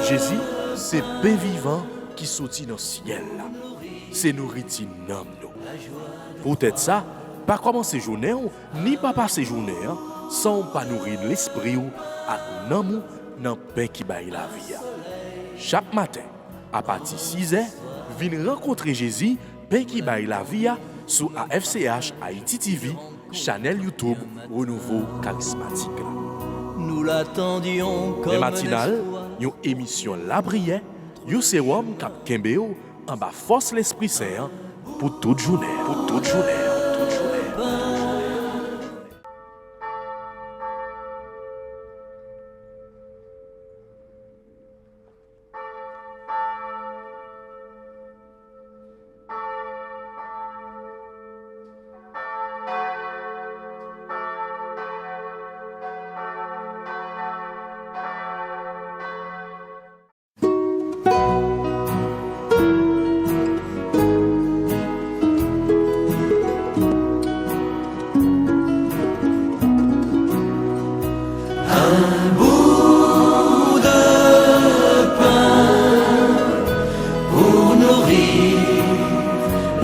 Jésus, c'est pain vivant qui sortit dans le ciel. C'est nourriture nam nous. Peut-être ça, pas commencer journée ni pas passer journée sans pas nourrir l'esprit ou avec nam dans pain qui baille la vie. Chaque matin, à partir de 6h, viens rencontrer Jésus, pain qui baille la vie sur AFCH Haïti TV, channel YouTube Renouveau Charismatique. Nous l'attendions comme les matinales, une émission La Prière, un sérum cap Kembeo en bas force l'Esprit Saint pour toute journée. Pour toute journée.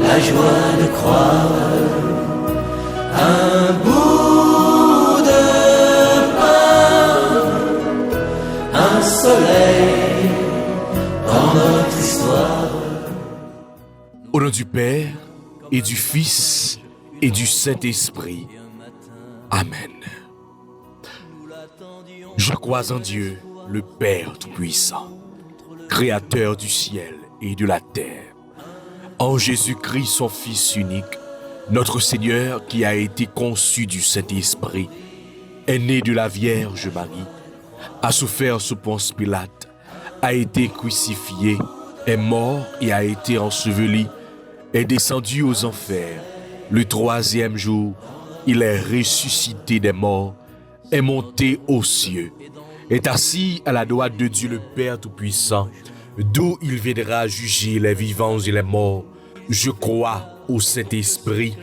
La joie de croire, un bout de pain, un soleil dans notre histoire. Au nom du Père et du Fils et du Saint-Esprit. Amen. Je crois en Dieu, le Père Tout-Puissant, Créateur du ciel et de la terre. En Jésus-Christ, son Fils unique, notre Seigneur qui a été conçu du Saint-Esprit, est né de la Vierge Marie, a souffert sous Ponce Pilate, a été crucifié, est mort et a été enseveli, est descendu aux enfers. Le troisième jour, il est ressuscité des morts, est monté aux cieux, est assis à la droite de Dieu le Père Tout-Puissant, d'où il viendra juger les vivants et les morts. Je crois au Saint-Esprit,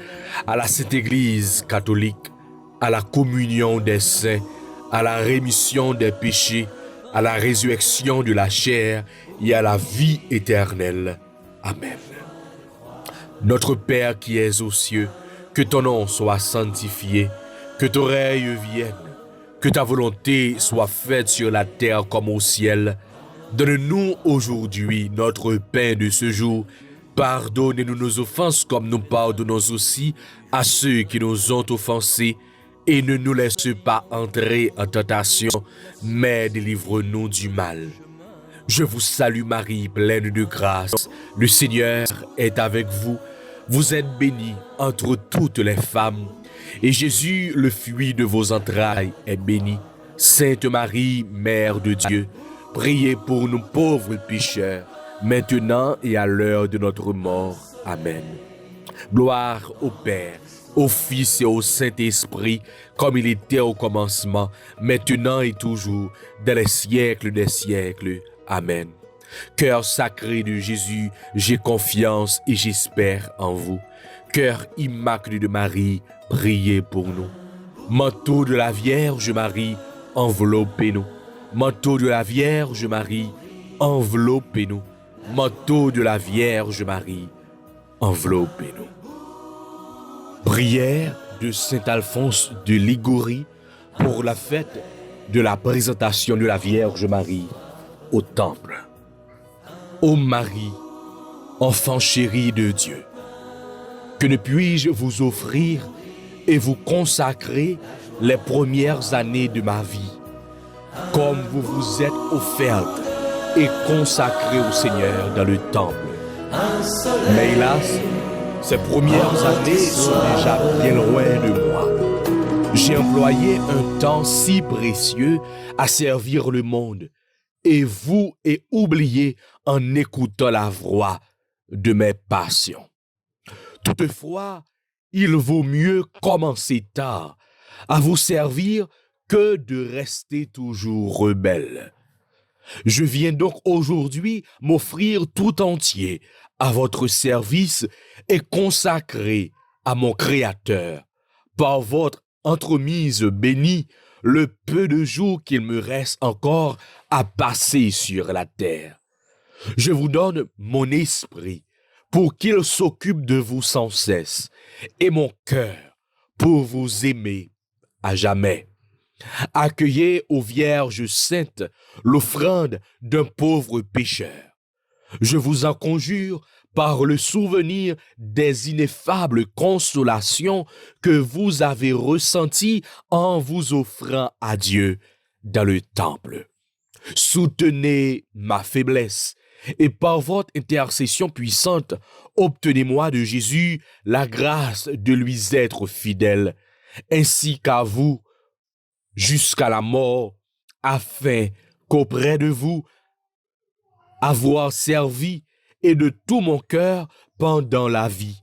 à la Sainte Église catholique, à la communion des saints, à la rémission des péchés, à la résurrection de la chair et à la vie éternelle. Amen. Notre Père qui es aux cieux, que ton nom soit sanctifié, que ton règne vienne, que ta volonté soit faite sur la terre comme au ciel. Donne-nous aujourd'hui notre pain de ce jour. Pardonne-nous nos offenses comme nous pardonnons aussi à ceux qui nous ont offensés. Et ne nous laisse pas entrer en tentation, mais délivre-nous du mal. Je vous salue Marie, pleine de grâce. Le Seigneur est avec vous. Vous êtes bénie entre toutes les femmes. Et Jésus, le fruit de vos entrailles, est béni. Sainte Marie, Mère de Dieu, priez pour nous pauvres pécheurs, maintenant et à l'heure de notre mort. Amen. Gloire au Père, au Fils et au Saint-Esprit, comme il était au commencement, maintenant et toujours, dans les siècles des siècles. Amen. Cœur sacré de Jésus, j'ai confiance et j'espère en vous. Cœur immaculé de Marie, priez pour nous. Manteau de la Vierge Marie, enveloppez-nous. Manteau de la Vierge Marie, enveloppez-nous. Manteau de la Vierge Marie, enveloppez-nous. Prière de Saint Alphonse de Liguori pour la fête de la présentation de la Vierge Marie au Temple. Ô Marie, enfant chéri de Dieu, que ne puis-je vous offrir et vous consacrer les premières années de ma vie, comme vous vous êtes offerte et consacrée au Seigneur dans le temple. Mais hélas, ces premières années sont déjà bien loin de moi. J'ai employé un temps si précieux à servir le monde, et vous ai oublié en écoutant la voix de mes passions. Toutefois, il vaut mieux commencer tard à vous servir que de rester toujours rebelle. Je viens donc aujourd'hui m'offrir tout entier à votre service et consacrer à mon Créateur. Par votre entremise bénie, le peu de jours qu'il me reste encore à passer sur la terre. Je vous donne mon esprit pour qu'il s'occupe de vous sans cesse et mon cœur pour vous aimer à jamais. Accueillez aux Vierges saintes l'offrande d'un pauvre pécheur. Je vous en conjure par le souvenir des ineffables consolations que vous avez ressenties en vous offrant à Dieu dans le temple. Soutenez ma faiblesse et par votre intercession puissante, obtenez-moi de Jésus la grâce de lui être fidèle, ainsi qu'à vous, jusqu'à la mort, afin qu'auprès de vous, avoir servi et de tout mon cœur pendant la vie,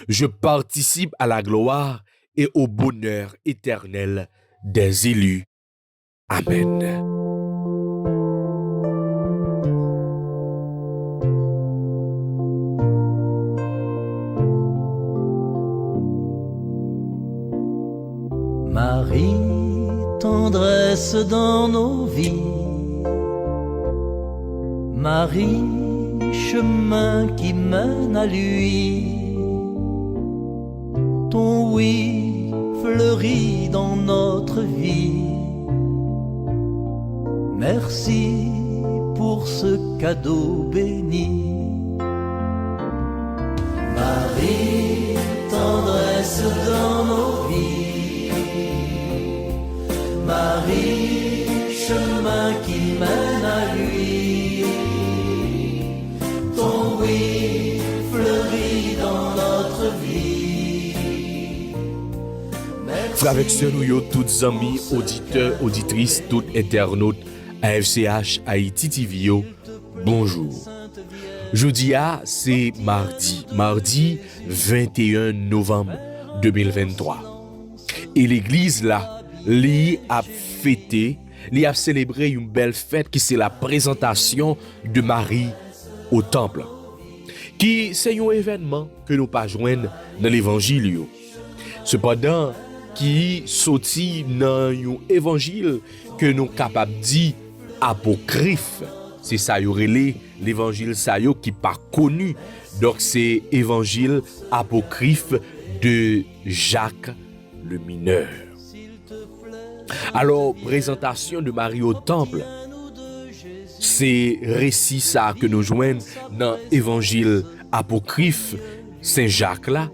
je participe à la gloire et au bonheur éternel des élus. Amen. Marie, tendresse dans nos vies. Marie, chemin qui mène à lui. Ton oui fleurit dans notre vie. Merci pour ce cadeau béni. Marie, tendresse dans nos vies. Marie, chemin qui mène à lui. Ton oui fleurit dans notre vie. Frères avec sœurs, nous sommes tous amis, auditeurs, auditrices, tous internautes AFCH Haïti TV. Bonjour. Jeudi, c'est mardi 21 novembre 2023. Et l'église là, li a fêté, li a célébré une belle fête qui c'est la présentation de Marie au temple. Qui c'est un événement que nous pas joindre dans l'évangile. Cependant, qui sorti dans un évangile que nous capable dit apocryphe. C'est ça y aurait l'évangile ça yo qui pas connu. Donc c'est évangile apocryphe de Jacques le mineur. Alors, présentation de Marie au temple, c'est récit ça que nous joignons dans l'évangile apocryphe Saint Jacques là.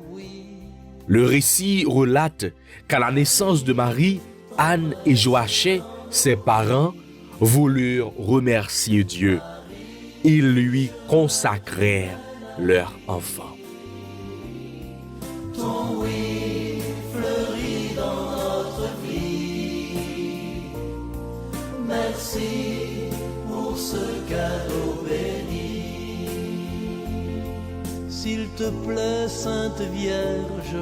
Le récit relate qu'à la naissance de Marie, Anne et Joachim, ses parents, voulurent remercier Dieu. Ils lui consacrèrent leur enfant. Ton oui fleurit dans notre vie. Merci pour ce cadeau béni. S'il te plaît, Sainte Vierge,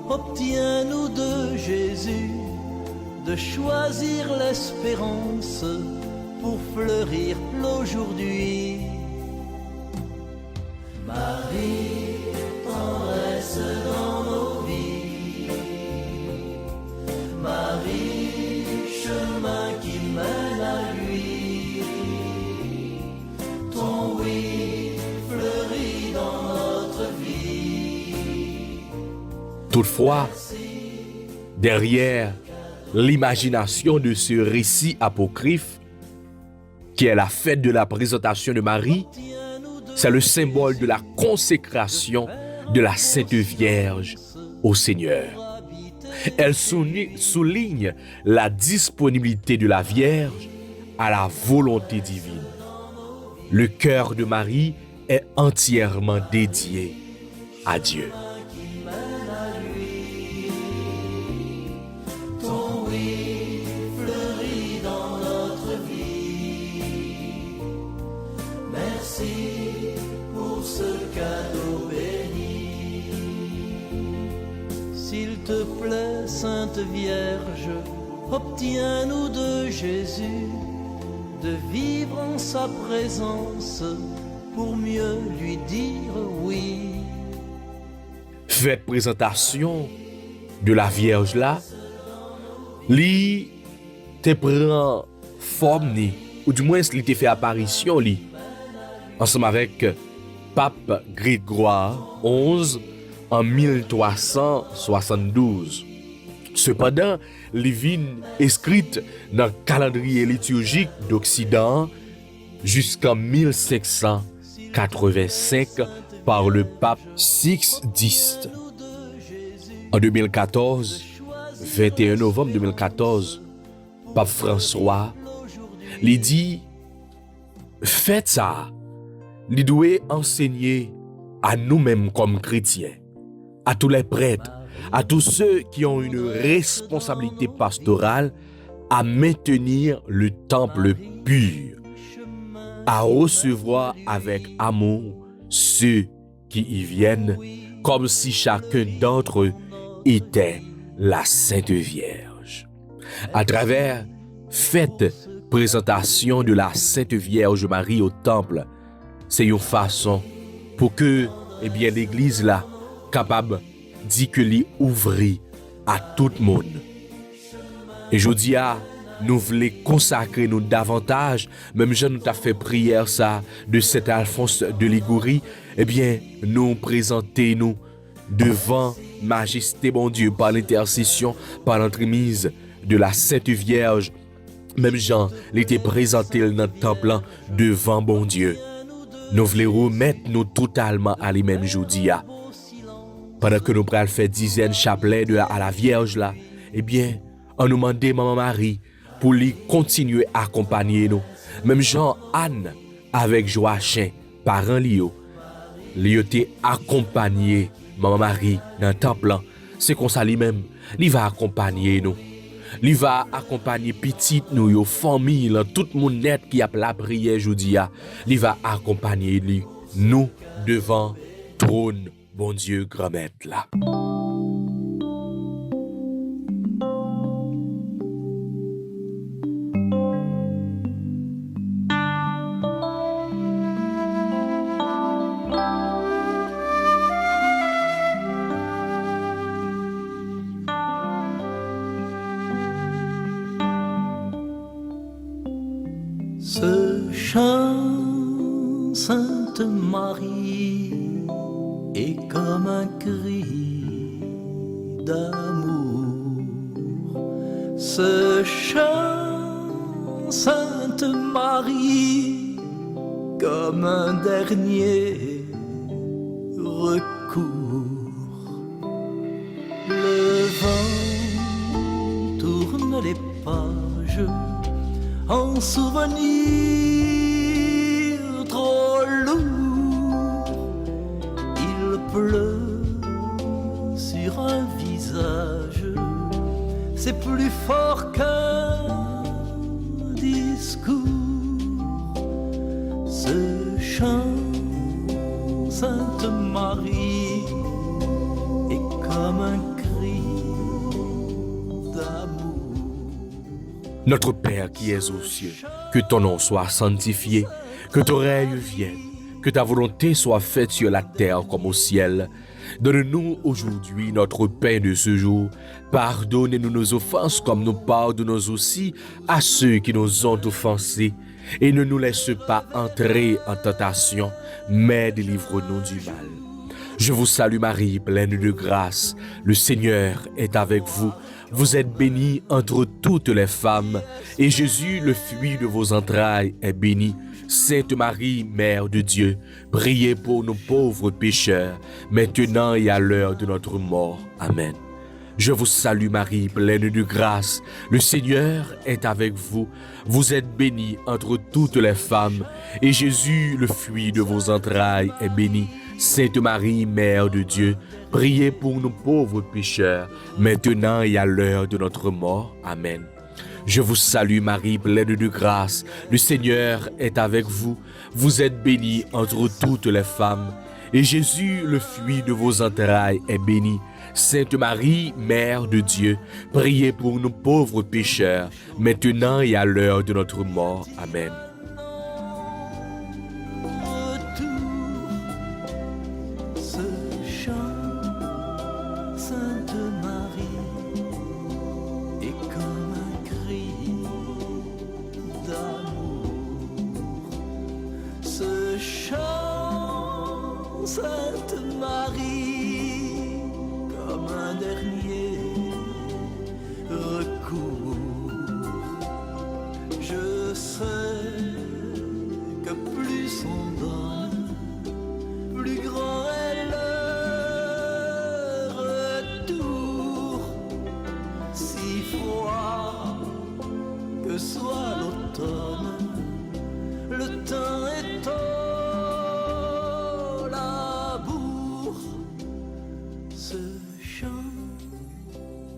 obtiens-nous de Jésus de choisir l'espérance pour fleurir l'aujourd'hui. Marie, tendresse dans nos vies. Marie, chemin qui mène à lui. Ton oui fleurit dans notre vie. Toutefois, derrière l'imagination de ce récit apocryphe, qui est la fête de la présentation de Marie, c'est le symbole de la consécration de la Sainte Vierge au Seigneur. Elle souligne la disponibilité de la Vierge à la volonté divine. Le cœur de Marie est entièrement dédié à Dieu. S'il te plaît, Sainte Vierge, obtiens-nous de Jésus de vivre en sa présence pour mieux lui dire oui. Faites présentation de la Vierge là, li te prend forme ni, ou du moins il te fait apparition li, ensemble avec Pape Grégoire XI en 1372. Cependant, les vignes inscrites dans le calendrier liturgique d'Occident jusqu'en 1585 par le pape Sixte X. En 2014, 21 novembre 2014, pape François lui dit, faites ça, lui doit enseigner à nous-mêmes comme chrétiens, à tous les prêtres, à tous ceux qui ont une responsabilité pastorale à maintenir le temple pur, à recevoir avec amour ceux qui y viennent, comme si chacun d'entre eux était la Sainte Vierge. À travers cette présentation de la Sainte Vierge Marie au temple, c'est une façon pour que l'Église là capable dit que l'y ouvrit à tout le monde. Et je dis nous voulons consacrer nous davantage, même je nous t'a fait prière ça de Saint Alphonse de Liguori, nous présenter nous devant Majesté bon Dieu par l'intercession, par l'entremise de la Sainte Vierge. Même Jean l'était présenté dans le temple devant bon Dieu. Nous voulons remettre nous totalement à lui-même aujourd'hui. Pendant que nous prenons faire dizaines chapelets à la Vierge là, on nous demandait Maman Marie pour lui continuer à accompagner nous. Même Jean-Anne avec Joachim, parents Lio, était accompagné Maman Marie dans le temple. C'est comme ça lui-même, il va accompagner nous. Il va accompagner petit nous, famille, tout le monde net qui a la prière aujourd'hui. Il va accompagner lui, nous devant trône, bon Dieu, grand maître là. Ce chant, Sainte Marie, est comme un cri d'amour. Ce chant, Sainte Marie, comme un dernier recours. Le vent tourne les pages en souvenir trop lourd. Il pleut sur un visage, c'est plus fort qu'un discours. Ce chant, Sainte Marie, est comme un cri d'amour. Notre Père qui es aux cieux, que ton nom soit sanctifié, que ton règne vienne, que ta volonté soit faite sur la terre comme au ciel. Donne-nous aujourd'hui notre pain de ce jour. Pardonne-nous nos offenses comme nous pardonnons aussi à ceux qui nous ont offensés. Et ne nous laisse pas entrer en tentation, mais délivre-nous du mal. Je vous salue Marie, pleine de grâce. Le Seigneur est avec vous. Vous êtes bénie entre toutes les femmes, et Jésus, le fruit de vos entrailles, est béni. Sainte Marie, Mère de Dieu, priez pour nos pauvres pécheurs, maintenant et à l'heure de notre mort. Amen. Je vous salue Marie, pleine de grâce. Le Seigneur est avec vous. Vous êtes bénie entre toutes les femmes, et Jésus, le fruit de vos entrailles, est béni. Sainte Marie, Mère de Dieu, priez pour nos pauvres pécheurs, maintenant et à l'heure de notre mort. Amen. Je vous salue Marie, pleine de grâce. Le Seigneur est avec vous. Vous êtes bénie entre toutes les femmes, et Jésus, le fruit de vos entrailles, est béni. Sainte Marie, Mère de Dieu, priez pour nos pauvres pécheurs, maintenant et à l'heure de notre mort. Amen. Sainte Marie est comme un cri que soit l'automne, le temps est au labour. Ce chant,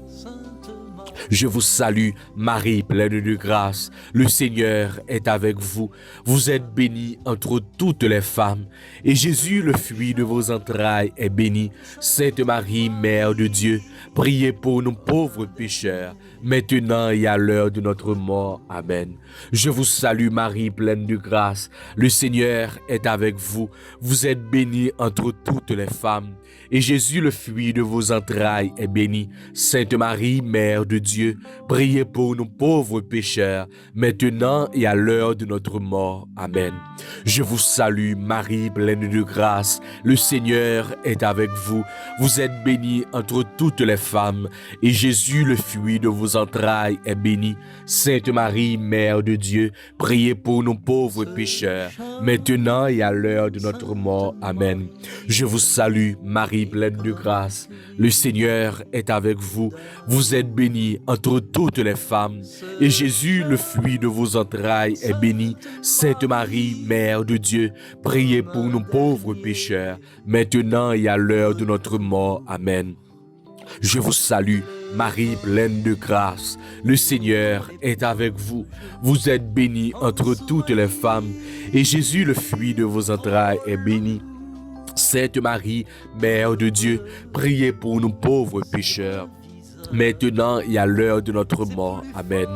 Sainte Marie. Je vous salue, Marie, pleine de grâce. Le Seigneur est avec vous. Vous êtes bénie entre toutes les femmes. Et Jésus, le fruit de vos entrailles, est béni. Sainte Marie, Mère de Dieu, priez pour nous pauvres pécheurs, maintenant et à l'heure de notre mort. Amen. Je vous salue, Marie, pleine de grâce. Le Seigneur est avec vous. Vous êtes bénie entre toutes les femmes. Et Jésus, le fruit de vos entrailles, est béni. Sainte Marie, Mère de Dieu, priez pour nous pauvres pécheurs, maintenant et à l'heure de notre mort. Amen. Je vous salue, Marie, pleine de grâce. Le Seigneur est avec vous. Vous êtes bénie entre toutes les femmes. Et Jésus, le fruit de vos entrailles, est béni. Sainte Marie, Mère de Dieu, priez pour nous pauvres pécheurs, maintenant et à l'heure de notre mort. Amen. Je vous salue, Marie, pleine de grâce. Le Seigneur est avec vous. Vous êtes bénie entre toutes les femmes. Et Jésus, le fruit de vos entrailles, est béni. Sainte Marie, Mère de Dieu, priez pour nous pauvres pécheurs, maintenant et à l'heure de notre mort. Amen. Je vous salue, Marie, pleine de grâce. Le Seigneur est avec vous. Vous êtes bénie entre toutes les femmes. Et Jésus, le fruit de vos entrailles, est béni. Sainte Marie, Mère de Dieu, priez pour nous pauvres pécheurs, maintenant et à l'heure de notre mort. Amen.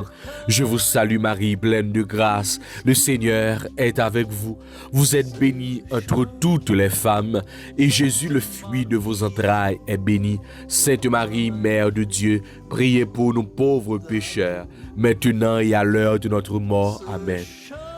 Je vous salue, Marie, pleine de grâce. Le Seigneur est avec vous. Vous êtes bénie entre toutes les femmes. Et Jésus, le fruit de vos entrailles, est béni. Sainte Marie, Mère de Dieu, priez pour nous pauvres pécheurs, maintenant et à l'heure de notre mort. Amen.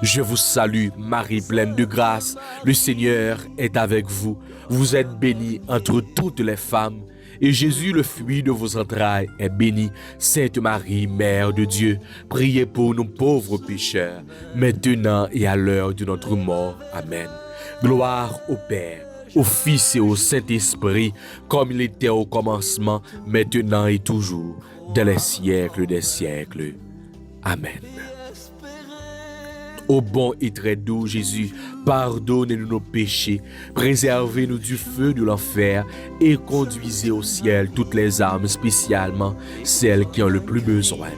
Je vous salue, Marie, pleine de grâce. Le Seigneur est avec vous. Vous êtes bénie entre toutes les femmes. Et Jésus, le fruit de vos entrailles, est béni. Sainte Marie, Mère de Dieu, priez pour nous pauvres pécheurs, maintenant et à l'heure de notre mort. Amen. Gloire au Père, au Fils et au Saint-Esprit, comme il était au commencement, maintenant et toujours, dans les siècles des siècles. Amen. Ô bon et très doux Jésus, pardonnez-nous nos péchés, préservez-nous du feu de l'enfer et conduisez au ciel toutes les âmes, spécialement celles qui ont le plus besoin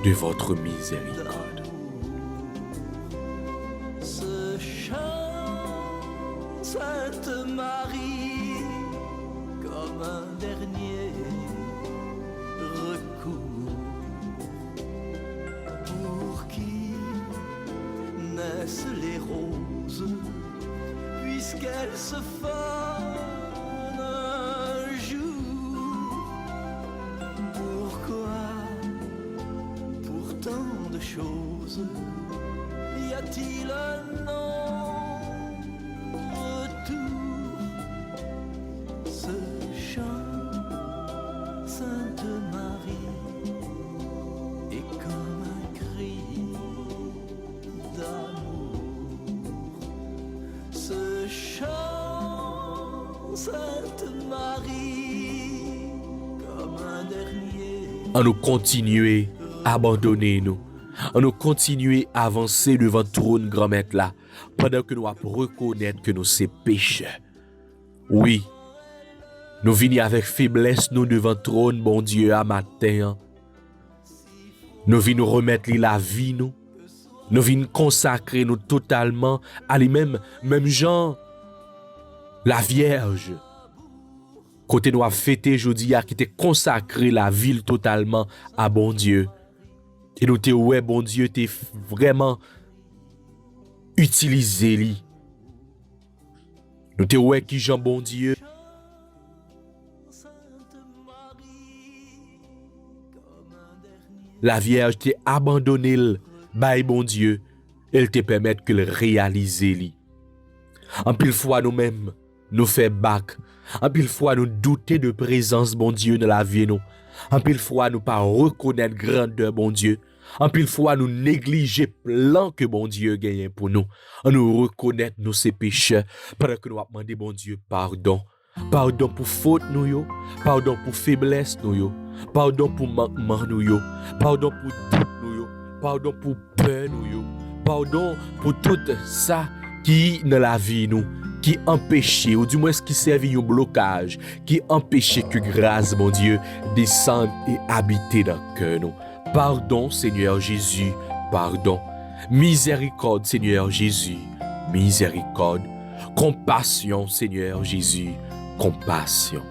de votre miséricorde. Ce chant, Sainte Marie, comme un dernier recours, pour qui naissent les roses, puisqu'elles se fanent un jour. Pourquoi, pour tant de choses, y a-t-il un non-retour? Ce chant, Sainte Marie, est comme un cri d'amour. Ce chant, Sainte Marie, comme un dernier. En nous continuer, abandonnez-nous. En nous continuer à avancer devant le trône grand maître là, pendant que nous allons reconnaître que nous sommes pécheurs. Oui, nous venons avec faiblesse nous devant le trône, bon Dieu, à matin. Nous venons remettre la vie nous. Nous venons consacrer nous totalement à lui-même, même Jean, la Vierge. Côté nous a fêté jeudi, qui était consacré la ville totalement à bon Dieu. Et nous te ouais, bon Dieu, t'es vraiment utilisé li. Nous te ouais qui Jean bon Dieu. La Vierge t'est abandonné, by bon Dieu, elle te permet que le réaliser li. En pile fois nous-mêmes, nous fait bac. En pile fois nous douter de présence bon Dieu dans la vie nous. En pile fois nous pas reconnaître grandeur bon Dieu. En pile fois nous négliger plan que bon Dieu gagne pour nous. En nous reconnaître nos ces pécheurs pendant que nous demander bon Dieu pardon. Pardon pour faute nous yo, pardon pour faiblesse nous yo, pardon pour manquement nous yo, pardon pour doute nous yo, pardon pour peur nous yo. Pardon pour tout ça qui dans la vie nous qui empêche ou du moins qui servi un blocage, qui empêche que grâce mon Dieu descende et habite dans le cœur nous. Pardon Seigneur Jésus, pardon. Miséricorde Seigneur Jésus, miséricorde. Compassion Seigneur Jésus, compassion.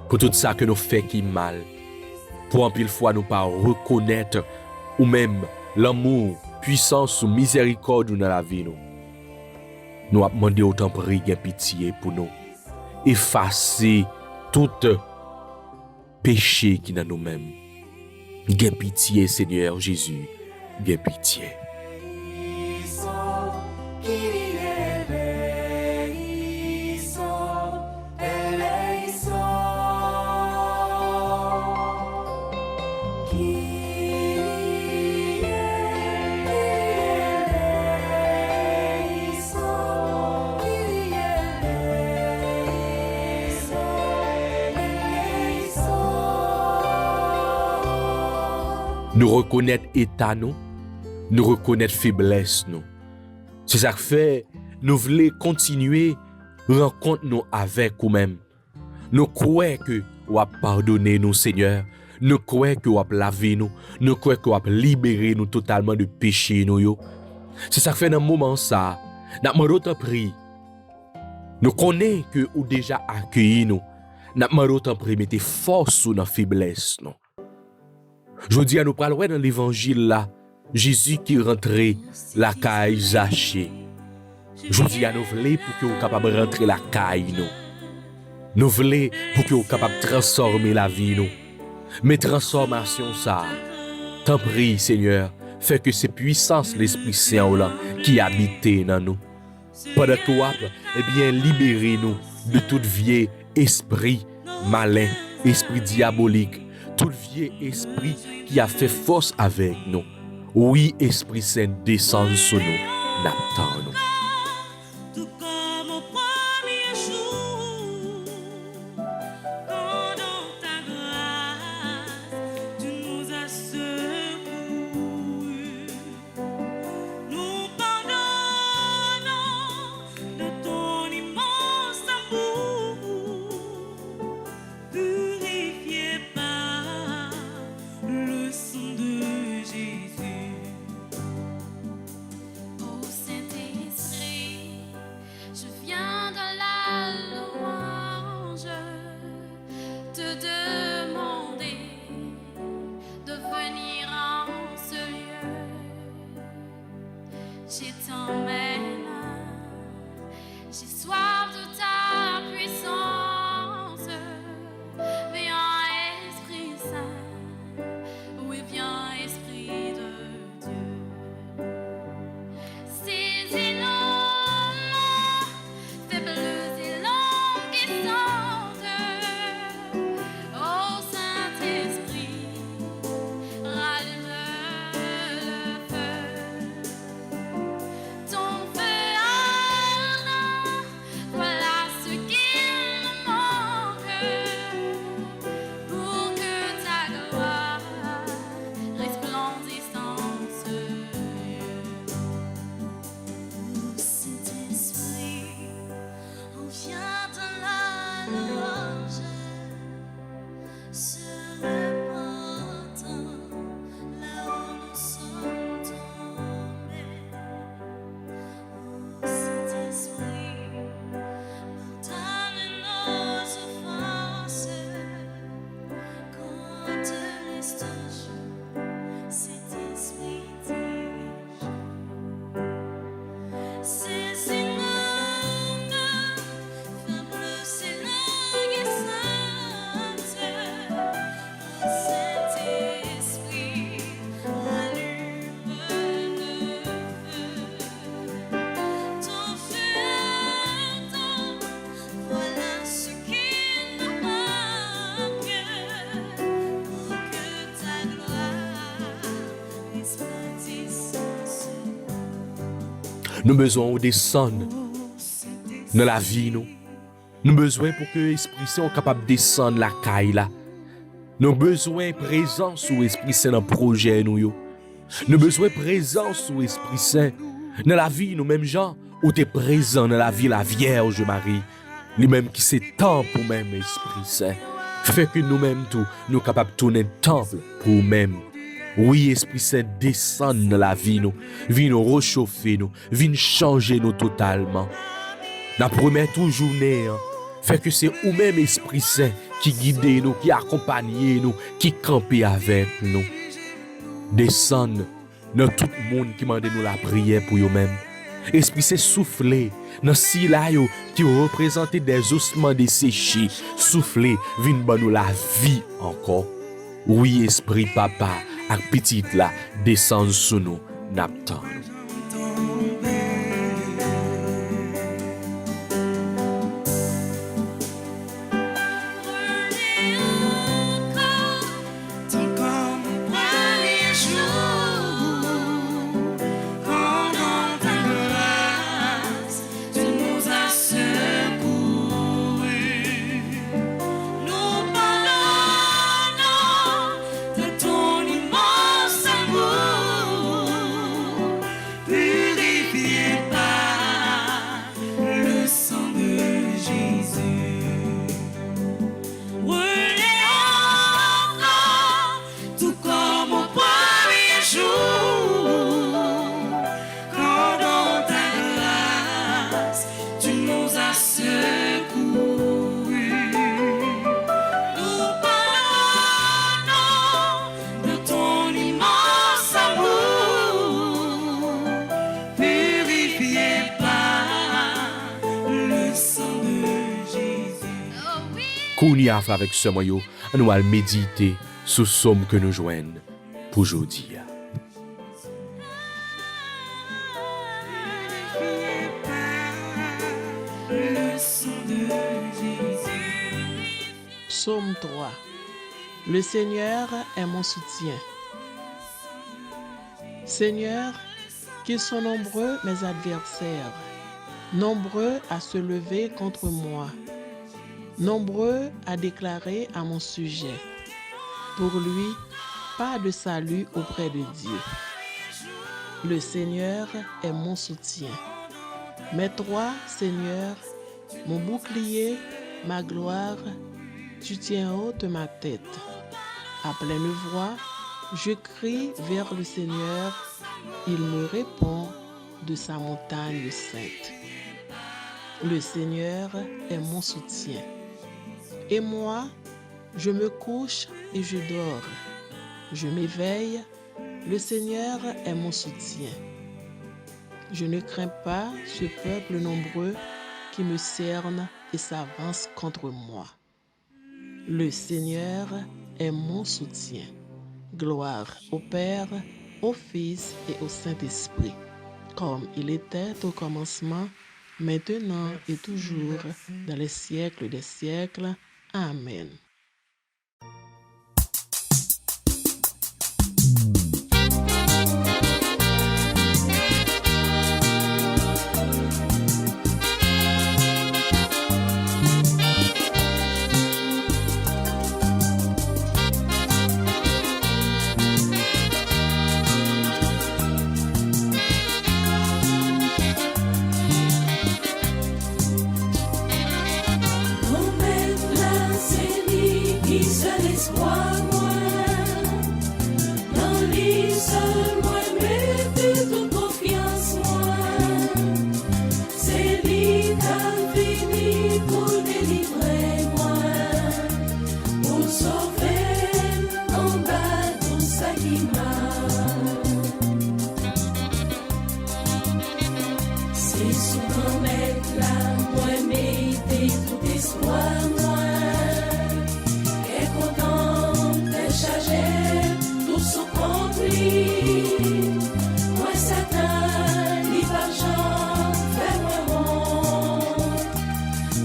Pour tout ça que nous fait qui mal, pour en pile fois nous pas reconnaître ou même l'amour, puissance ou miséricorde dans la vie nous. Nous avons demandé autant prier gain pitié pour nous, effacer tout péché qui dans nous-mêmes. Gain pitié Seigneur Jésus, gain pitié. Nous reconnaître état nous reconnaître faiblesse nous. C'est ça que fait nous voulons continuer rencontre nous avec nous-mêmes. Nous croyons que vous avez pardonné nous Seigneur. Nous croyons que vous avez lavé nous. Nous croyons que vous avez libéré nous totalement de péché nous yo. C'est ça que fait dans le moment ça. Nous demandons autant prier. Nous connaissons que vous déjà accueilli nous. Nous demandons autant prier mettez force dans la faiblesse nous. Je dis à nous parler dans l'évangile là, Jésus qui rentrait la caille Zachée. Je dis à nous voulons pour que vous capable de rentrer la caille nous. Nous voulons pour que vous capable de transformer la vie nous. Mais transformation ça, t'en prie Seigneur, fait que c'est puissance l'Esprit Saint là qui habite dans nous. Pendant que vous bien libérez nous de tout vieux esprit malin, esprit diabolique. Tout vieux esprit qui a fait force avec nous. Oui, Esprit Saint, descend sur nous, n'attend nous. Tout comme au premier jour, quand dans ta grâce, tu nous as secourus. Nous pardonnons de ton immense amour, purifié par le sang de Jésus. Ô Saint-Esprit, Nous besoin de descendre dans la vie nous. Nous besoin pour que l'Esprit Saint soit capable de descendre la caille là. Nous besoin de présence ou Esprit Saint dans le projet nous yo. Nous besoin de présence ou Esprit Saint dans la vie nous même gens où tu es présent dans la vie la Vierge Marie. Lui-même qui c'est temple pour même Esprit Saint. Fait que nous-mêmes tout nous capables de tourner temple pour nous-mêmes. Oui, Esprit Saint descend dans la vie nous, vient nous réchauffer nous, vient changer nous totalement. La première journée, fait que c'est vous-même Esprit Saint qui guide nous, qui accompagne nous, qui campe avec nous. Descend dans tout le monde qui mande nous la prière pour eux-mêmes. Esprit Saint soufflé dans si là qui représente des ossements desséchés, soufflé vient ban nous la vie encore. Oui, Esprit Papa, ak petite là descend sous nous, n'attend. Kounia avec ce moyen, nous allons méditer sur ce somme que nous joignons pour aujourd'hui. Psaume 3. Le Seigneur est mon soutien. Seigneur, qu'ils sont nombreux mes adversaires, nombreux à se lever contre moi, nombreux à déclarer à mon sujet. Pour lui, pas de salut auprès de Dieu. Le Seigneur est mon soutien. Mais toi, Seigneur, mon bouclier, ma gloire, tu tiens haute ma tête. À pleine voix, je crie vers le Seigneur. Il me répond de sa montagne sainte. Le Seigneur est mon soutien. Et moi, je me couche et je dors. Je m'éveille, le Seigneur est mon soutien. Je ne crains pas ce peuple nombreux qui me cerne et s'avance contre moi. Le Seigneur est mon soutien. Gloire au Père, au Fils et au Saint-Esprit, comme il était au commencement, maintenant et toujours, dans les siècles des siècles. Amen.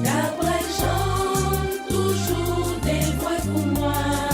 D'après Jean, toujours des voix pour moi.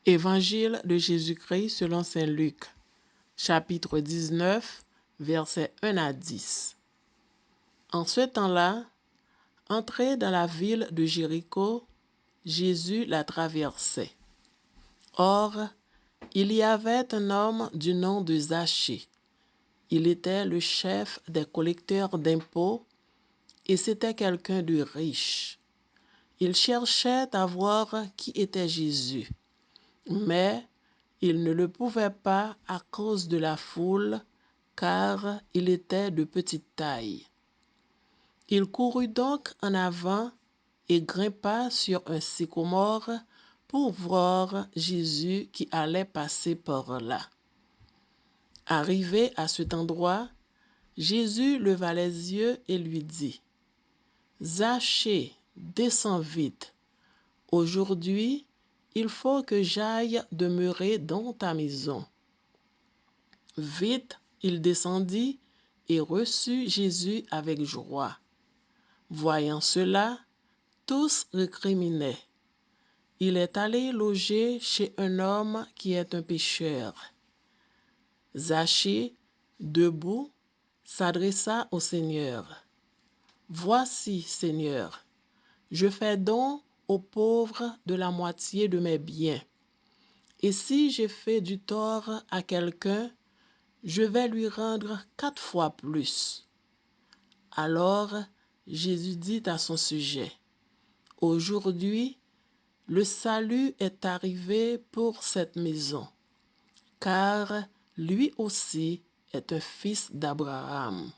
Évangile de Jésus-Christ selon saint Luc, chapitre 19, versets 1 à 10. En ce temps-là, entré dans la ville de Jéricho, Jésus la traversait. Or, il y avait un homme du nom de Zachée. Il était le chef des collecteurs d'impôts et c'était quelqu'un de riche. Il cherchait à voir qui était Jésus, mais il ne le pouvait pas à cause de la foule, car il était de petite taille. Il courut donc en avant et grimpa sur un sycomore pour voir Jésus qui allait passer par là. Arrivé à cet endroit, Jésus leva les yeux et lui dit : « Zachée, descends vite. Aujourd'hui, il faut que j'aille demeurer dans ta maison. » Vite, il descendit et reçut Jésus avec joie. Voyant cela, tous récriminaient. Il est allé loger chez un homme qui est un pécheur. Zachée, debout, s'adressa au Seigneur. « Voici, Seigneur, je fais don aux pauvres de la moitié de mes biens. Et si j'ai fait du tort à quelqu'un, je vais lui rendre 4 fois plus. » Alors Jésus dit à son sujet : « Aujourd'hui, le salut est arrivé pour cette maison, car lui aussi est un fils d'Abraham.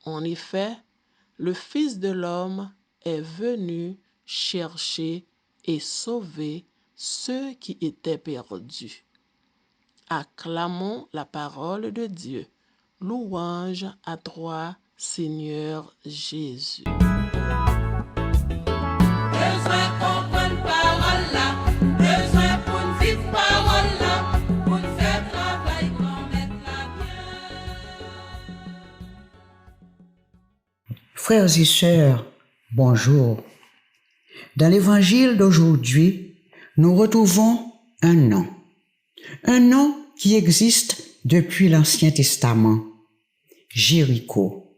En effet, le Fils de l'homme est venu chercher et sauver ceux qui étaient perdus. » Acclamons la parole de Dieu. Louange à toi, Seigneur Jésus. Besoin comprendre parole là, besoin pour nous vivre parole là, pour nous faire travail pour mettre la bien. Frères et sœurs, bonjour. Dans l'évangile d'aujourd'hui, nous retrouvons un nom qui existe depuis l'Ancien Testament, Jéricho.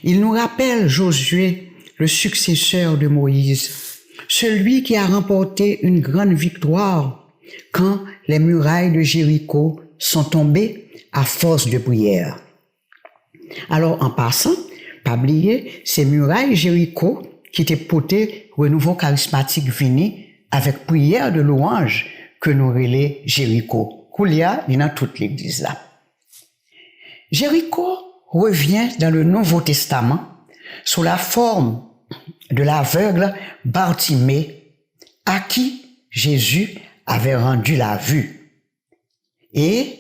Il nous rappelle Josué, le successeur de Moïse, celui qui a remporté une grande victoire quand les murailles de Jéricho sont tombées à force de prière. Alors, en passant, pas oublier ces murailles Jéricho qui étaient portées au renouveau charismatique vini avec prière de louange que nous relais Jéricho. Koulia, il y a dans toute l'église là. Jéricho revient dans le Nouveau Testament sous la forme de l'aveugle Bartimée, à qui Jésus avait rendu la vue. Et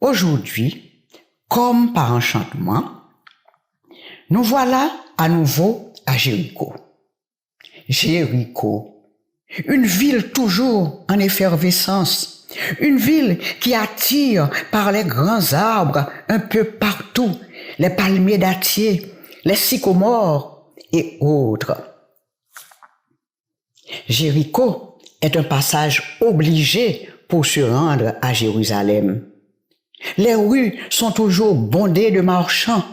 aujourd'hui, comme par enchantement, nous voilà à nouveau à Jéricho. Jéricho, une ville toujours en effervescence, une ville qui attire par les grands arbres un peu partout, les palmiers dattiers, les sycomores et autres. Jéricho est un passage obligé pour se rendre à Jérusalem. Les rues sont toujours bondées de marchands,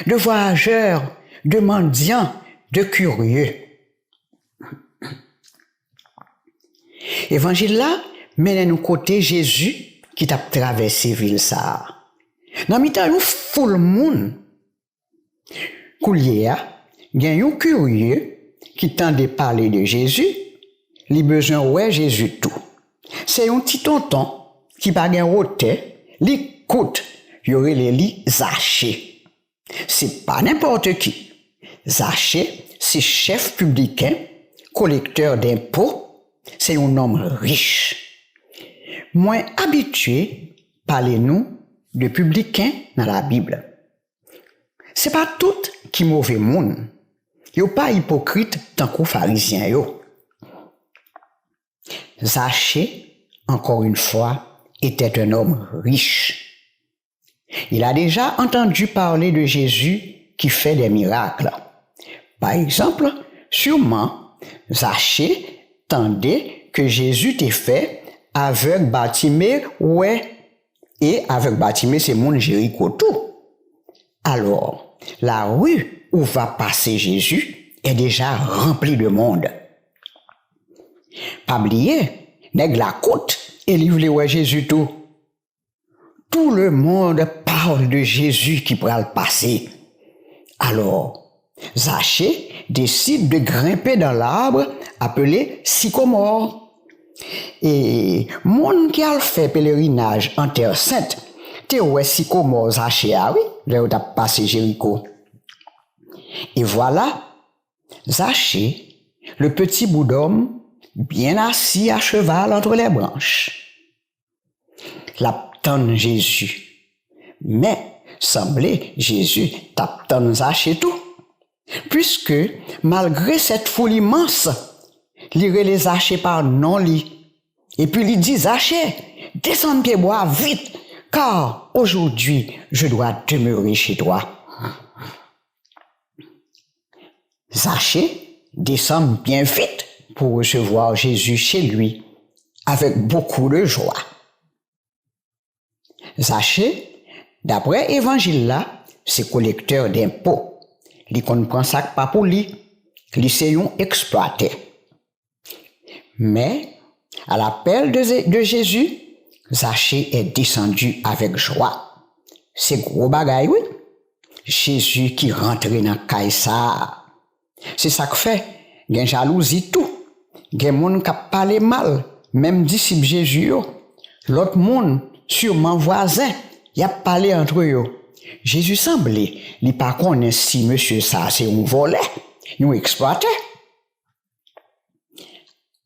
de voyageurs, de mendiants, de curieux. Évangile là mène nous côté Jésus qui t'a traversé ville ça. Dans mitan nous foule moun. Koulier, gen yon curieux qui tende parler de Jésus, li besoin ouais Jésus tout. C'est un petit tonton qui pa gen rote, li koute, yore le li Zachée. C'est pas n'importe qui. Zachée, c'est chef publicain, collecteur d'impôts, c'est un homme riche. Moins habitué, parlez-nous de publicains dans la Bible. C'est pas tout qui mauvais monde. Yo pas hypocrite tant qu'aux pharisiens yo. Zachée, encore une fois, était un homme riche. Il a déjà entendu parler de Jésus qui fait des miracles. Par exemple, sûrement, Zachée tendait que Jésus t'a fait avec Bartimée, ouais. Et avec Bartimée, c'est mon Jéricho tout. Alors, la rue où va passer Jésus est déjà remplie de monde. Pas oublier, nèg la côte et livre ouais Jésus tout. Tout le monde parle de Jésus qui pourra le passer. Alors, Zachée décide de grimper dans l'arbre appelé sycomore. Et monde qui a fait pèlerinage en terre sainte, t'es ouais sycomore Zachée, ah oui, là où t'as passé Jéricho. Et voilà, Zachée, le petit bout d'homme, bien assis à cheval entre les branches. L'attend Jésus. Mais, semblait Jésus t'attend Zachée tout. Puisque, malgré cette foule immense, il les Zachée par non li. Et puis il dit, Zachée, descends pied bois vite, car aujourd'hui, je dois demeurer chez toi. Zachée descend bien vite pour recevoir Jésus chez lui, avec beaucoup de joie. Zachée, d'après évangile là, c'est collecteur d'impôts. Il comprend ça pas pour lui, lycéon exploité. Mais, à l'appel de Jésus, Zachée est descendu avec joie. C'est gros bagaille, oui. Jésus qui rentre dans Caïsar. C'est ça que fait, gen jalousie tout. Gen moun qui parle mal, même disciple Jésus. L'autre monde, sûrement voisin, y a parlé entre eux. Jésus semblait, li pas connaît si monsieur ça c'est un volet, nous exploité.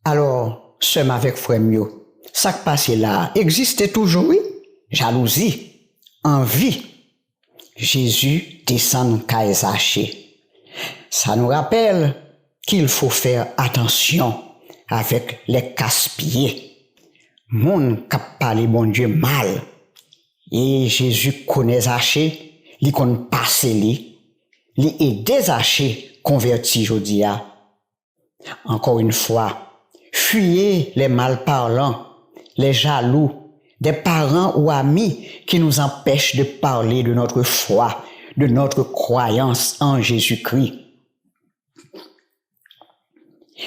Alors, seul avec frère mio, ça qui passe là, existait toujours, oui? Jalousie, envie. Jésus descend dans Zachée. Ça nous rappelle qu'il faut faire attention avec les casse-pieds. Moun qui parle bon Dieu mal. Et Jésus connaît Zachée, il connaît passer li, il aide Zachée converti jodia. Encore une fois, fuyez les malparlants, les jaloux, des parents ou amis qui nous empêchent de parler de notre foi, de notre croyance en Jésus-Christ.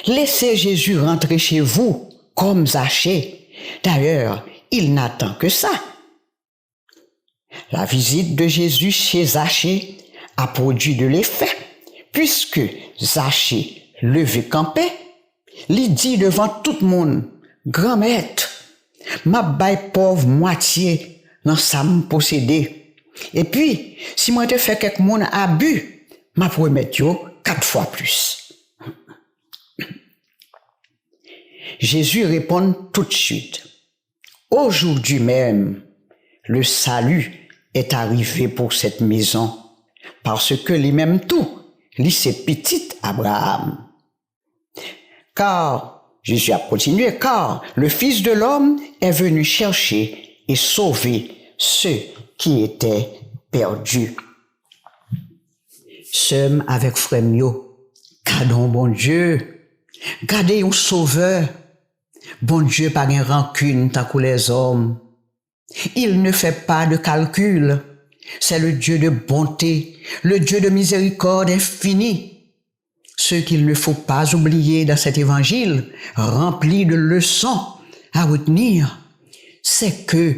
Laissez Jésus rentrer chez vous comme Zachée. D'ailleurs, il n'attend que ça. La visite de Jésus chez Zachée a produit de l'effet, puisque Zachée, levé campé, lui dit devant tout le monde, grand maître, m'a bail pauvre moitié dans sa possédé. Et puis, si moi te fait quelque monde abus, m'a promettre 4 fois plus. Jésus répond tout de suite, aujourd'hui même, le salut est arrivé pour cette maison, parce que lui-même tout, lui c'est petit Abraham. Car, Jésus a continué, car le Fils de l'homme est venu chercher et sauver ceux qui étaient perdus. Seul avec frère mio, gardons bon Dieu, gardez un sauveur. Bon Dieu pas de rancune tant que les hommes. Il ne fait pas de calcul. C'est le Dieu de bonté, le Dieu de miséricorde infinie. Ce qu'il ne faut pas oublier dans cet évangile, rempli de leçons à retenir, c'est que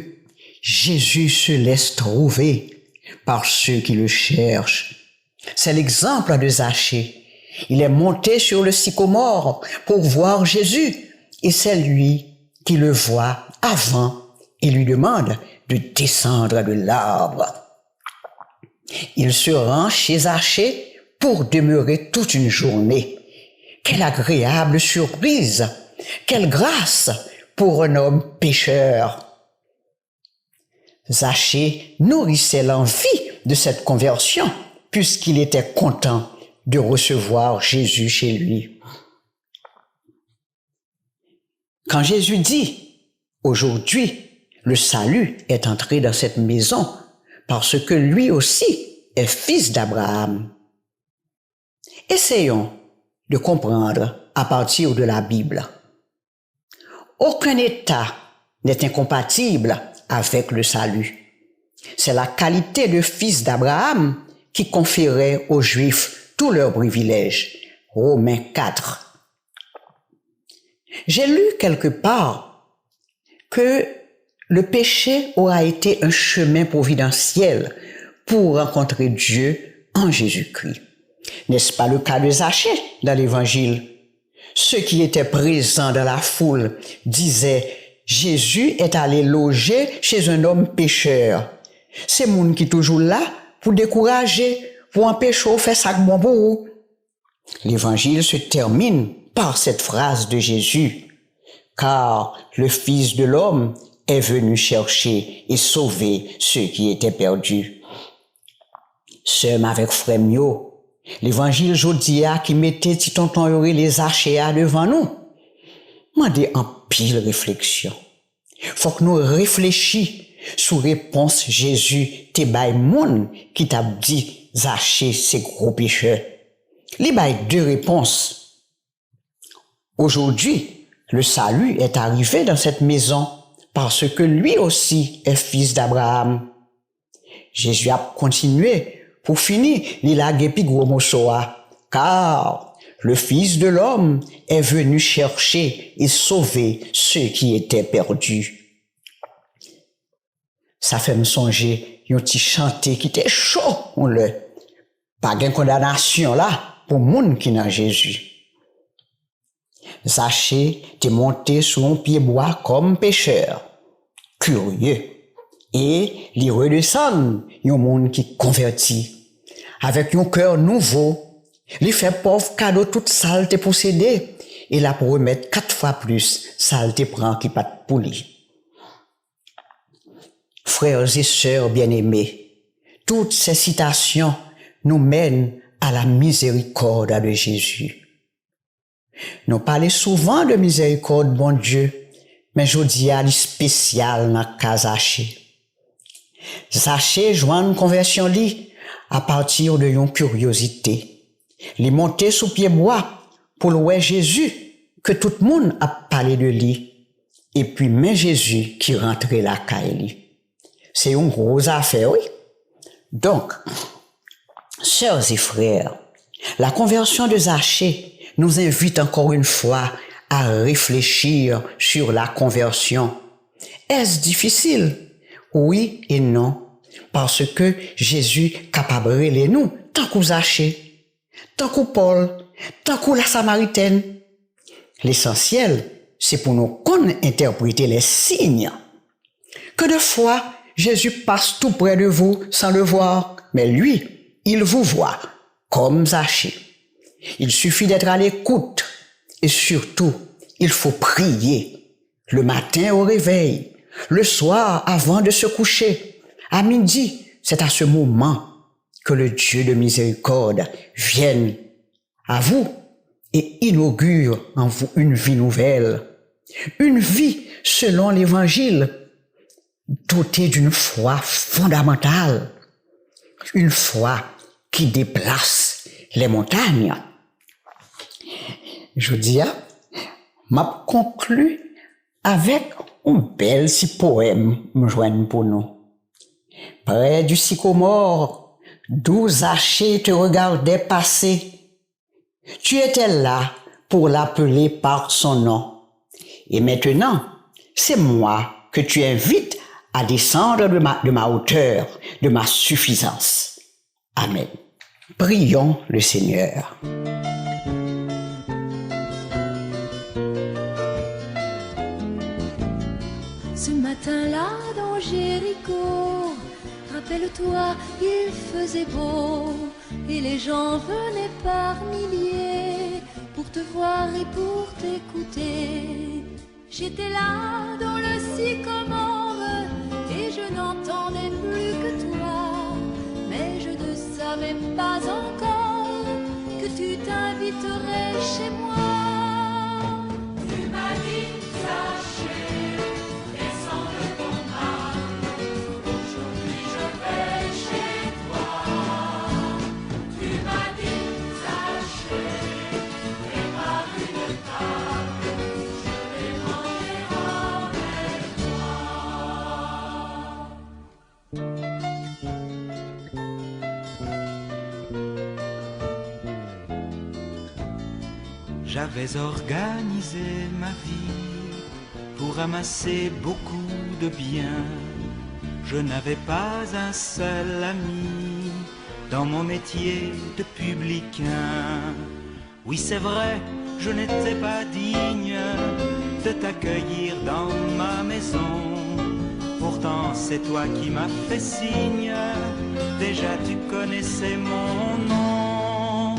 Jésus se laisse trouver par ceux qui le cherchent. C'est l'exemple de Zachée. Il est monté sur le sycomore pour voir Jésus et c'est lui qui le voit avant et lui demande de descendre de l'arbre. Il se rend chez Zachée pour demeurer toute une journée. Quelle agréable surprise! Quelle grâce pour un homme pécheur! Zachée nourrissait l'envie de cette conversion puisqu'il était content de recevoir Jésus chez lui. Quand Jésus dit « Aujourd'hui, le salut est entré dans cette maison parce que lui aussi est fils d'Abraham. » Essayons de comprendre à partir de la Bible. Aucun état n'est incompatible avec le salut. C'est la qualité de fils d'Abraham qui conférait aux Juifs tous leurs privilèges. Romains 4. J'ai lu quelque part que le péché aura été un chemin providentiel pour rencontrer Dieu en Jésus-Christ. N'est-ce pas le cas de Zachée dans l'Évangile? Ceux qui étaient présents dans la foule disaient « Jésus est allé loger chez un homme pécheur ». C'est moun qui toujours là pour décourager, pour empêcher de faire ça bon pour vous. L'Évangile se termine par cette phrase de Jésus « Car le Fils de l'homme est venu chercher et sauver ceux qui étaient perdus. » Seul avec frère Mio, l'Évangile jodia qui mettait ti tonton Yori les achéa devant nous. Mandez en pile réflexion. Faut que nous réfléchissions sous réponse Jésus te bay moun qui t'a dit Zachée ces gros pécheurs. Li bay deux réponses. Aujourd'hui, le salut est arrivé dans cette maison parce que lui aussi est fils d'Abraham. Jésus a continué pour finir, il a guépi gros mosoa, car le Fils de l'homme est venu chercher et sauver ceux qui étaient perdus. Ça fait me songer, yon ti chanté qui était chaud, on le. Pas de condamnation là, pour moun qui n'a Jésus. Zachée t'est monté sur un pied bois comme pécheur. Curieux. Et li redescend, yon moun qui converti. Avec un cœur nouveau, li fait pauvre cadeau toute saleté possédée. Et la pour remettre 4 fois plus, saleté prend qui pas pour lui. Frères et sœurs bien-aimés, toutes ces citations nous mènent à la miséricorde de Jésus. Nous parlons souvent de miséricorde, bon Dieu, mais je dis à spécial dans le cas Zachée. Zachée joint une conversion li à partir de une curiosité. Li monté sous pied bois pour louer Jésus, que tout le monde a parlé de lui. Et puis, mais Jésus qui rentrait la caille. C'est une grosse affaire, oui. Donc, sœurs et frères, la conversion de Zachée nous invite encore une fois à réfléchir sur la conversion. Est-ce difficile? Oui et non, parce que Jésus capable de les nous, tant qu'aux Zachée, tant qu'aux Paul, tant qu'aux la Samaritaine. L'essentiel, c'est pour nous qu'on interpréter les signes. Que de fois, Jésus passe tout près de vous sans le voir, mais lui, il vous voit, comme Zachée. Il suffit d'être à l'écoute, et surtout, il faut prier, le matin au réveil, le soir avant de se coucher, à midi, c'est à ce moment que le Dieu de miséricorde vienne à vous et inaugure en vous une vie nouvelle, une vie selon l'Évangile, dotée d'une foi fondamentale, une foi qui déplace les montagnes. Je dis, m'a conclu avec un bel si poème me joigne pour nous. Près du sycomore, d'où Zachée te regardait passer, tu étais là pour l'appeler par son nom. Et maintenant, c'est moi que tu invites à descendre de ma hauteur, de ma suffisance. Amen. Prions le Seigneur. Ce matin-là dans Jéricho, rappelle-toi, il faisait beau et les gens venaient par milliers pour te voir et pour t'écouter. J'étais là dans le sycomore et je n'entendais plus que toi, mais je ne savais pas encore que tu t'inviterais chez moi. Tu m'as dit, Zachée, descends de ton âne, aujourd'hui je vais chez toi. Tu m'as dit, Zachée, prépare une table, je vais manger J'avais organisé ma vie pour amasser beaucoup de biens. Je n'avais pas un seul ami dans mon métier de publicain. Oui, c'est vrai, je n'étais pas digne de t'accueillir dans ma maison. Pourtant, c'est toi qui m'as fait signe. Déjà, tu connaissais mon nom.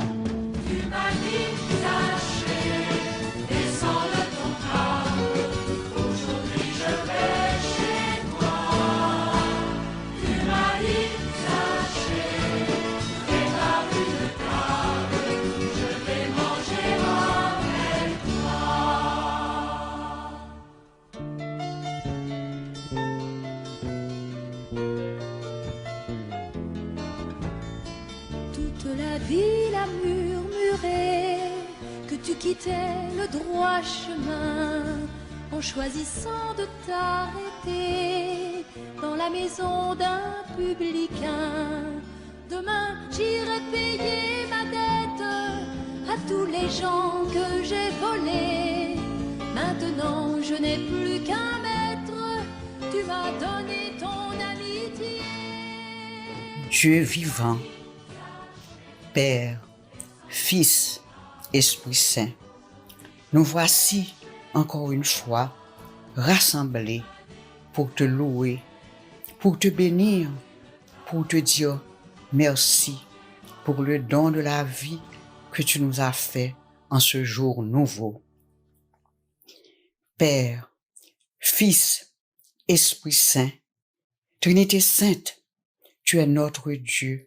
Tu m'as dit, Zaché, descends le contrat. Aujourd'hui, je vais chez toi. Tu m'as dit, Zaché, fais ma rue de table. Je vais manger avec toi. Toute la ville a murmuré que tu quittais le droit chemin en choisissant de t'arrêter dans la maison d'un publicain. Demain, j'irai payer ma dette à tous les gens que j'ai volés. Maintenant, je n'ai plus qu'un maître, tu m'as donné ton amitié. Dieu vivant, Père, Fils, Esprit Saint, nous voici encore une fois rassemblés pour te louer, pour te bénir, pour te dire merci pour le don de la vie que tu nous as fait en ce jour nouveau. Père, Fils, Esprit Saint, Trinité Sainte, tu es notre Dieu.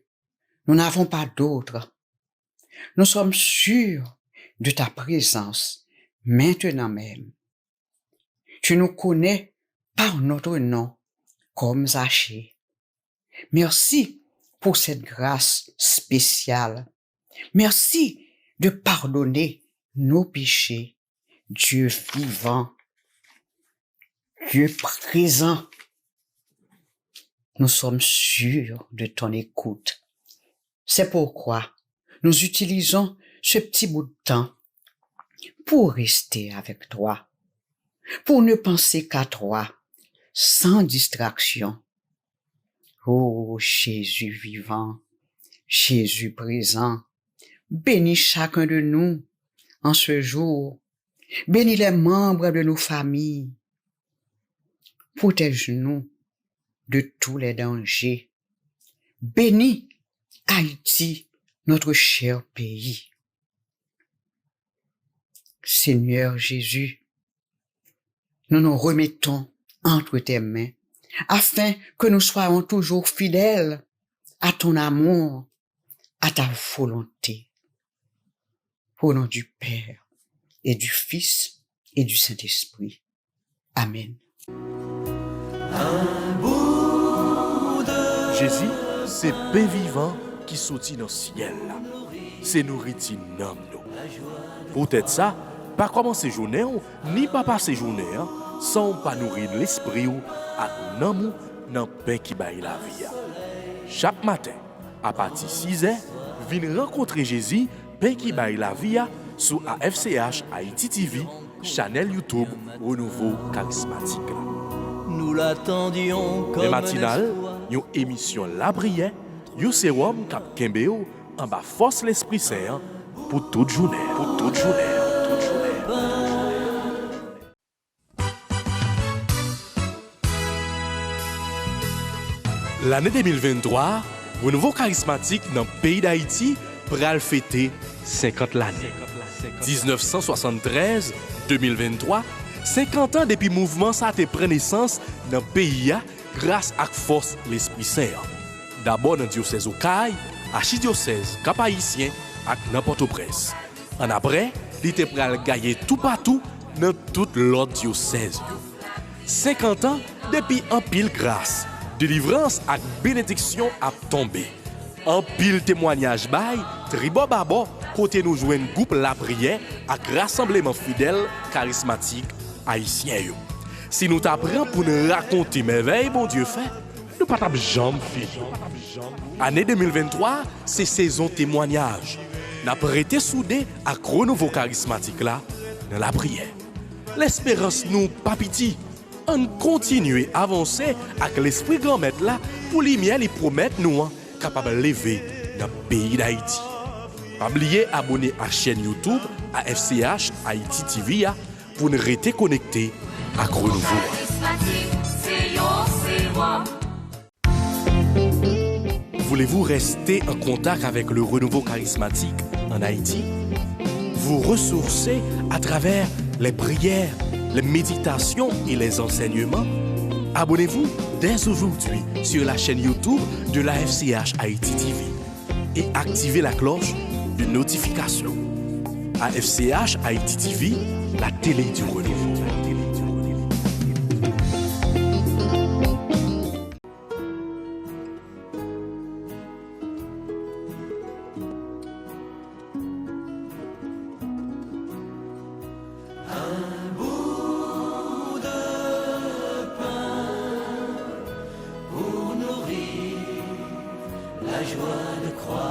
Nous n'avons pas d'autre. Nous sommes sûrs de ta présence maintenant même. Tu nous connais par notre nom comme Zaché. Merci pour cette grâce spéciale. Merci de pardonner nos péchés. Dieu vivant, Dieu présent, nous sommes sûrs de ton écoute. C'est pourquoi nous utilisons ce petit bout de temps pour rester avec toi, pour ne penser qu'à toi, sans distraction. Oh Jésus vivant, Jésus présent, bénis chacun de nous en ce jour, bénis les membres de nos familles, protège-nous de tous les dangers, bénis Haïti, notre cher pays. Seigneur Jésus, nous nous remettons entre tes mains afin que nous soyons toujours fidèles à ton amour, à ta volonté. Au nom du Père et du Fils et du Saint-Esprit. Amen. Jésus, c'est pain vivant qui sortit dans le ciel. C'est nourriture dans nous. Peut-être ça, pas commencer journée ni pas passer journée sans pas nourrir l'esprit ou à l'amour dans le pain qui baille la vie. Chaque matin, à partir de 6h, viens rencontrer Jésus, pain qui baille la vie sur AFCH Haïti TV, channel YouTube Renouveau Charismatique. Nous l'attendions comme Le matinal, une émission La Prière, un sérum cap Kembeo en bas force l'Esprit Saint pour toute journée. Pour toute journée. L'année 2023, Renouveau Charismatique dans le pays d'Haïti pral fêter 50 l'année. 1973-2023, 50 ans depuis mouvement ça a été pris naissance dans le pays grâce à la force de l'Esprit Saint. D'abord dans le diocèse Okaï, archidiocèse Cap-Haïtien et dans Port-au-Prince. En après, il était prêt à gagner tout partout dans tout l'autre diocèse. 50 ans depuis en pile grâce, délivrance et bénédiction a tombé. En pile témoignage bail, tribo babo, côté nous joindre groupe La Prière et rassemblement fidèle charismatique haïtien. Si nous t'apprenons pour nous raconter merveilles, bon Dieu fait, nous pas jamais fini. Année 2023, c'est saison témoignage. n'a prêté soudé à renouveau charismatique là dans la prière. L'espérance nous pas piti. On continue à avancer avec l'esprit grand maître là pour lumière les promettre nous capable de lever dans le pays d'Haïti. Pas oublier abonner à la chaîne YouTube à FCH Haïti TV pour nous rester connectés à renouveau. Voulez-vous rester en contact avec le renouveau charismatique en Haïti? Vous ressourcer à travers les prières, les méditations et les enseignements? Abonnez-vous dès aujourd'hui sur la chaîne YouTube de la FCH Haïti TV et activez la cloche de notification. À FCH Haïti TV, la télé du renouveau. La joie de croire.